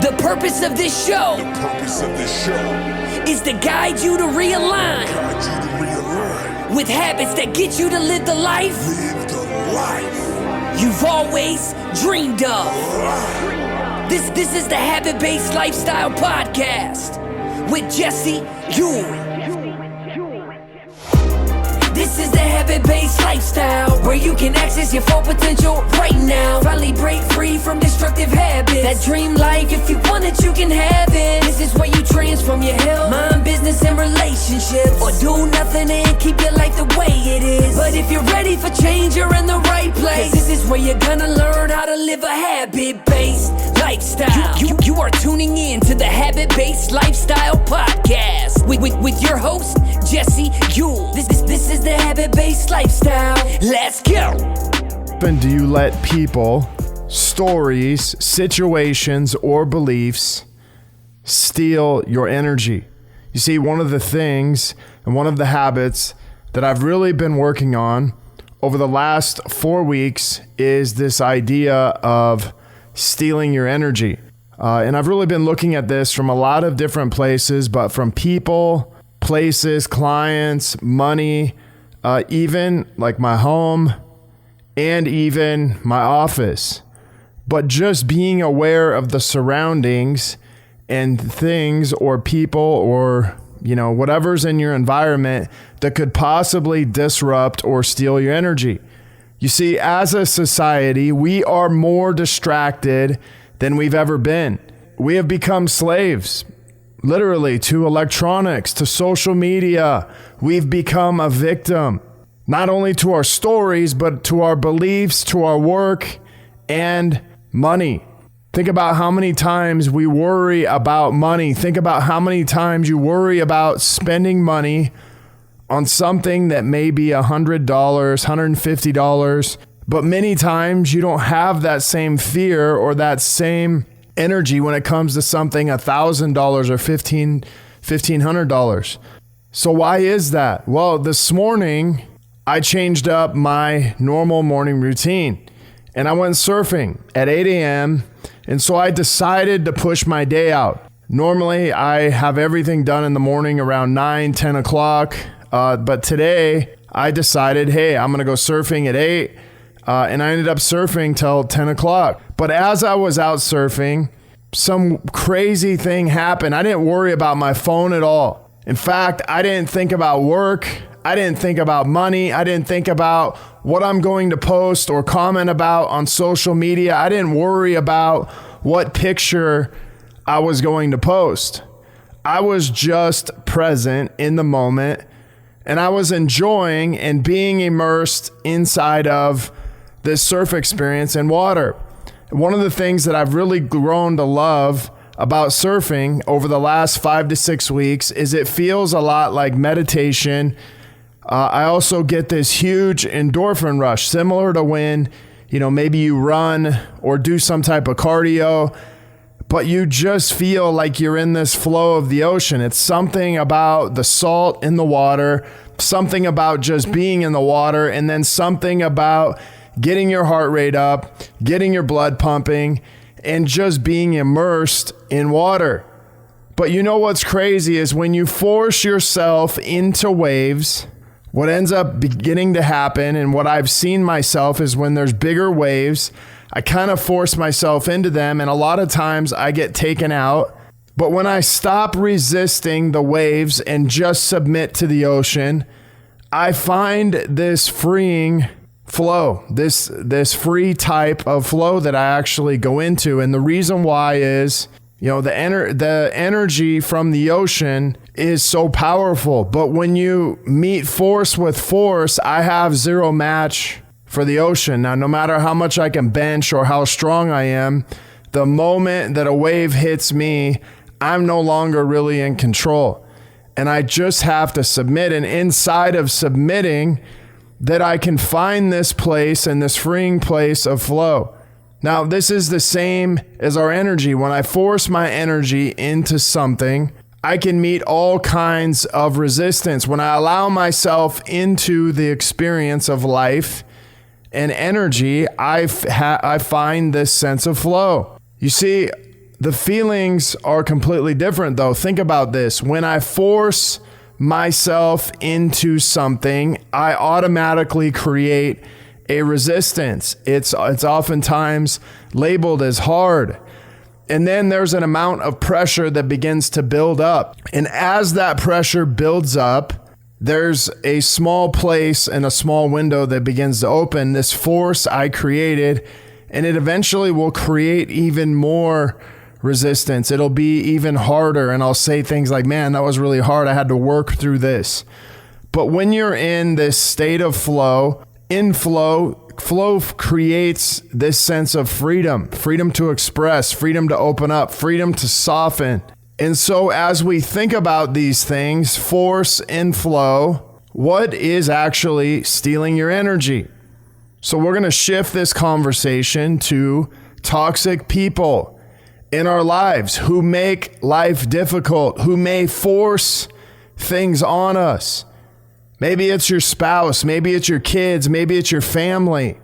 The purpose of this show is to guide you to realign with habits that get you to live the life you've always dreamed of. This is the Habit-Based Lifestyle Podcast with Jesse Ewing. This is the Habit-Based Lifestyle, where you can access your full potential right now. Finally break free from destructive habits. That dream life, if you want it, you can have it. This is where you transform your health, mind, business, and relationships, or do nothing and keep your life the way it is. But if you're ready for change, you're in the right place. This is where you're gonna learn how to live a habit-based lifestyle. You are tuning in to the Habit-Based Lifestyle Podcast with your host, Jesse Ewing. This is the Habit-Based Lifestyle. Let's go. And do you let people, stories, situations, or beliefs steal your energy? You see, one of the things and one of the habits that I've really been working on over the last 4 weeks is this idea of stealing your energy. And I've really been looking at this from a lot of different places, but from people, places, clients, money, even like my home and even my office. But just being aware of the surroundings and things or people or, whatever's in your environment that could possibly disrupt or steal your energy. You see, as a society, we are more distracted than we've ever been. We have become slaves, literally, to electronics, to social media. We've become a victim, not only to our stories, but to our beliefs, to our work, and money. Think about how many times we worry about money. Think about how many times you worry about spending money on something that may be $100, $150, but many times you don't have that same fear or that same energy when it comes to something $1,000 or $1,500. So why is that? Well, this morning I changed up my normal morning routine and I went surfing at 8 a.m. And so I decided to push my day out. Normally I have everything done in the morning around 9, 10 o'clock. But today I decided, hey, I'm going to go surfing at 8. And I ended up surfing till 10 o'clock. But as I was out surfing, some crazy thing happened. I didn't worry about my phone at all. In fact, I didn't think about work. I didn't think about money. I didn't think about what I'm going to post or comment about on social media. I didn't worry about what picture I was going to post. I was just present in the moment. And I was enjoying and being immersed inside of this surf experience in water. One of the things that I've really grown to love about surfing over the last 5 to 6 weeks is it feels a lot like meditation. I also get this huge endorphin rush, similar to when, maybe you run or do some type of cardio, but you just feel like you're in this flow of the ocean. It's something about the salt in the water, something about just being in the water, and then something about getting your heart rate up, getting your blood pumping, and just being immersed in water. But you know what's crazy is when you force yourself into waves, what ends up beginning to happen, and what I've seen myself, is when there's bigger waves, I kind of force myself into them, and a lot of times I get taken out. But when I stop resisting the waves and just submit to the ocean, I find this freeing flow, this free type of flow that I actually go into. And the reason why is, the energy from the ocean is so powerful. But when you meet force with force, I have zero match for the ocean. Now, no matter how much I can bench or how strong I am, the moment that a wave hits me, I'm no longer really in control. And I just have to submit. And inside of submitting, that I can find this place and this freeing place of flow. Now, this is the same as our energy. When I force my energy into something, I can meet all kinds of resistance. When I allow myself into the experience of life and energy, I find this sense of flow. You see, The feelings are completely different though. Think about this. When I force myself into something, I automatically create a resistance. It's oftentimes labeled as hard. And then there's an amount of pressure that begins to build up. And as that pressure builds up, there's a small place and a small window that begins to open. This force I created, and it eventually will create even more resistance. It'll be even harder. And I'll say things like, man, that was really hard. I had to work through this. But when you're in this state of flow, flow creates this sense of freedom to express, freedom to open up, freedom to soften. And so as we think about these things, force and flow, what is actually stealing your energy? So we're going to shift this conversation to toxic people in our lives who make life difficult, who may force things on us. Maybe it's your spouse, maybe it's your kids, maybe it's your family,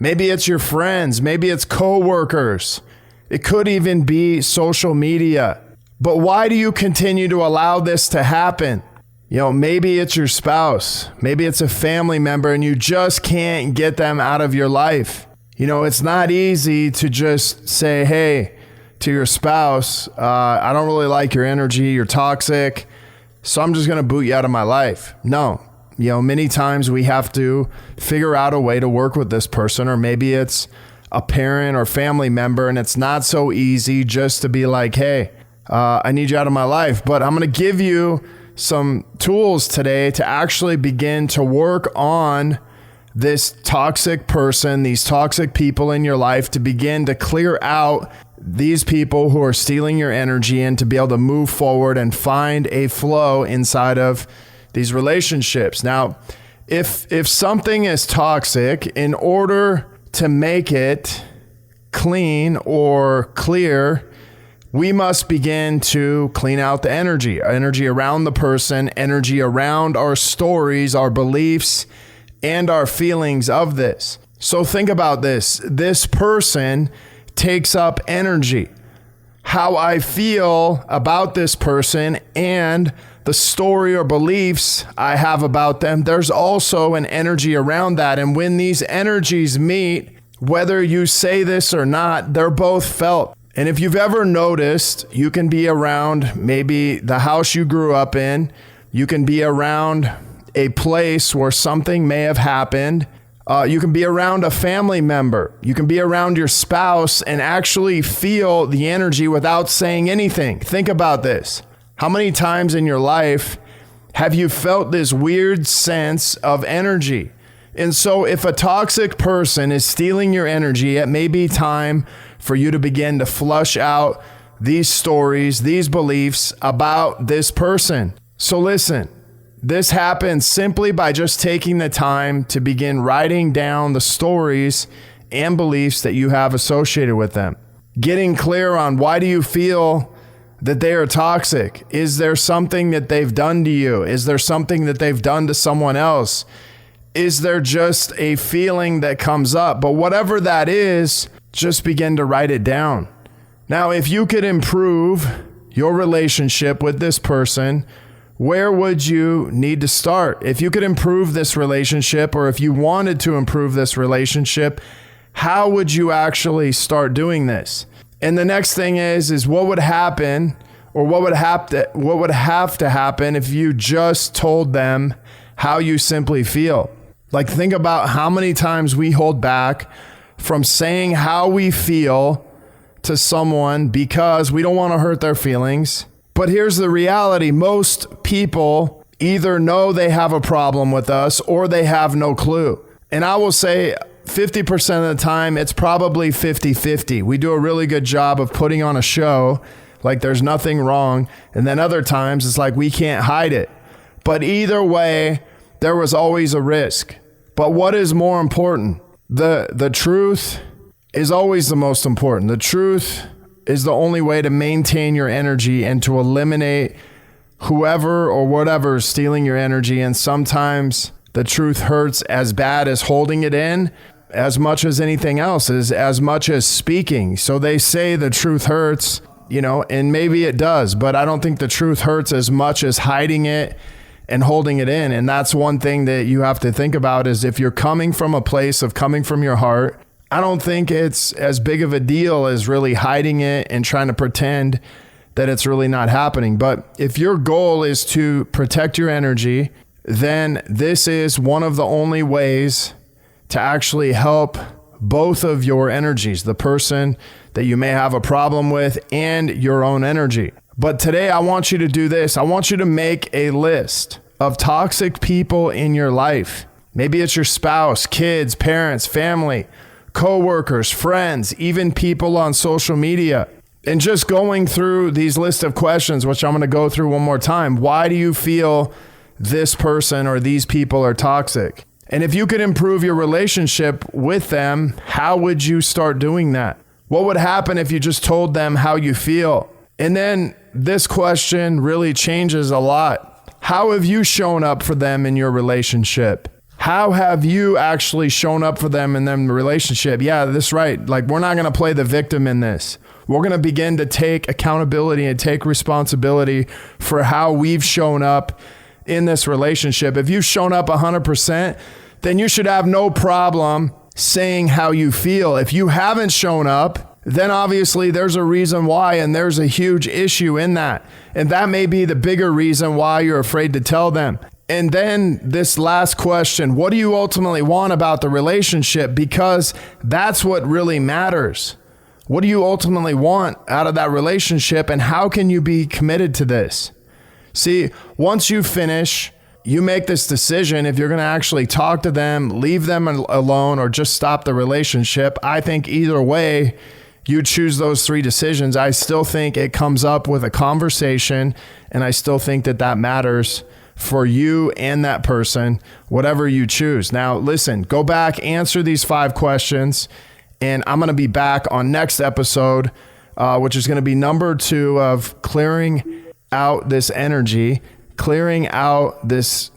maybe it's your friends, maybe it's coworkers. It could even be social media. But why do you continue to allow this to happen? Maybe it's your spouse, maybe it's a family member, and you just can't get them out of your life. It's not easy to just say, hey, to your spouse, I don't really like your energy, you're toxic, so I'm just going to boot you out of my life. No. Many times we have to figure out a way to work with this person, or maybe it's a parent or family member, and it's not so easy just to be like, hey, I need you out of my life. But I'm going to give you some tools today to actually begin to work on this toxic person, these toxic people in your life, to begin to clear out these people who are stealing your energy and to be able to move forward and find a flow inside of these relationships. Now, if something is toxic, in order to make it clean or clear, we must begin to clean out the energy around the person, energy around our stories, our beliefs, and our feelings of this. So think about this. This person takes up energy. How I feel about this person and the story or beliefs I have about them, there's also an energy around that. And when these energies meet, whether you say this or not, they're both felt. And if you've ever noticed, you can be around maybe the house you grew up in, you can be around a place where something may have happened. You can be around a family member. You can be around your spouse and actually feel the energy without saying anything. Think about this. How many times in your life have you felt this weird sense of energy? And so if a toxic person is stealing your energy, it may be time for you to begin to flush out these stories, these beliefs about this person. So listen. This happens simply by just taking the time to begin writing down the stories and beliefs that you have associated with them. Getting clear on, why do you feel that they are toxic? Is there something that they've done to you? Is there something that they've done to someone else? Is there just a feeling that comes up? But whatever that is, just begin to write it down. Now, if you could improve your relationship with this person, where would you need to start? If you could improve this relationship, or if you wanted to improve this relationship, how would you actually start doing this? And the next thing is what would happen, or what would have to happen if you just told them how you simply feel? Like, think about how many times we hold back from saying how we feel to someone because we don't want to hurt their feelings. But here's the reality. Most people either know they have a problem with us or they have no clue. And I will say 50% of the time, it's probably 50-50. We do a really good job of putting on a show like there's nothing wrong. And then other times it's like we can't hide it. But either way, there was always a risk. But what is more important? The truth is always the most important. The truth is the only way to maintain your energy and to eliminate whoever or whatever is stealing your energy. And sometimes the truth hurts as bad as holding it in, as much as anything else, as much as speaking. So they say the truth hurts. and maybe it does, but I don't think the truth hurts as much as hiding it and holding it in. And that's one thing that you have to think about is if you're coming from a place of coming from your heart, I don't think it's as big of a deal as really hiding it and trying to pretend that it's really not happening. But if your goal is to protect your energy, then this is one of the only ways to actually help both of your energies, the person that you may have a problem with and your own energy. But today I want you to do this. I want you to make a list of toxic people in your life. Maybe it's your spouse, kids, parents, family, coworkers, friends, even people on social media. And just going through these list of questions, which I'm going to go through one more time. Why do you feel this person or these people are toxic? And if you could improve your relationship with them, how would you start doing that? What would happen if you just told them how you feel? And then this question really changes a lot. How have you shown up for them in your relationship? How have you actually shown up for them in the relationship? Yeah, that's right. Like, we're not going to play the victim in this. We're going to begin to take accountability and take responsibility for how we've shown up in this relationship. If you've shown up 100%, then you should have no problem saying how you feel. If you haven't shown up, then obviously there's a reason why, and there's a huge issue in that. And that may be the bigger reason why you're afraid to tell them. And then this last question, what do you ultimately want about the relationship? Because that's what really matters. What do you ultimately want out of that relationship, and how can you be committed to this? See, once you finish, you make this decision if you're going to actually talk to them, leave them alone, or just stop the relationship. I think either way, you choose those three decisions. I still think it comes up with a conversation, and I still think that matters for you and that person, whatever you choose. Now, listen, go back, answer these 5 questions, and I'm going to be back on next episode, which is going to be number 2 of clearing out this energy, clearing out this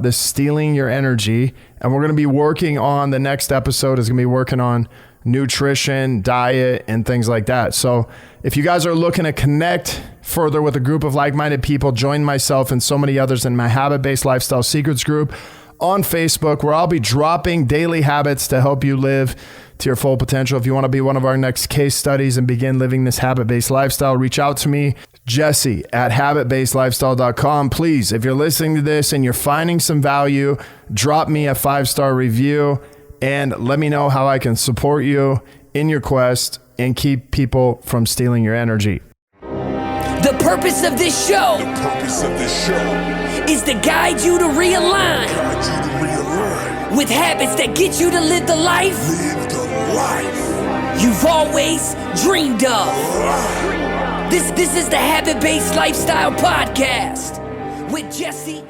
stealing your energy. And we're going to be working on, the next episode is going to be working on nutrition, diet, and things like that. So if you guys are looking to connect further with a group of like-minded people, join myself and so many others in my Habit-Based Lifestyle Secrets group on Facebook, where I'll be dropping daily habits to help you live to your full potential. If you want to be one of our next case studies and begin living this habit-based lifestyle, reach out to me, Jesse at habitbasedlifestyle.com. Please, if you're listening to this and you're finding some value, drop me a 5-star review and let me know how I can support you in your quest and keep people from stealing your energy. The purpose of this show is to guide you to realign with habits that get you to live the life you've always dreamed of. This is the Habit-Based Lifestyle Podcast with Jesse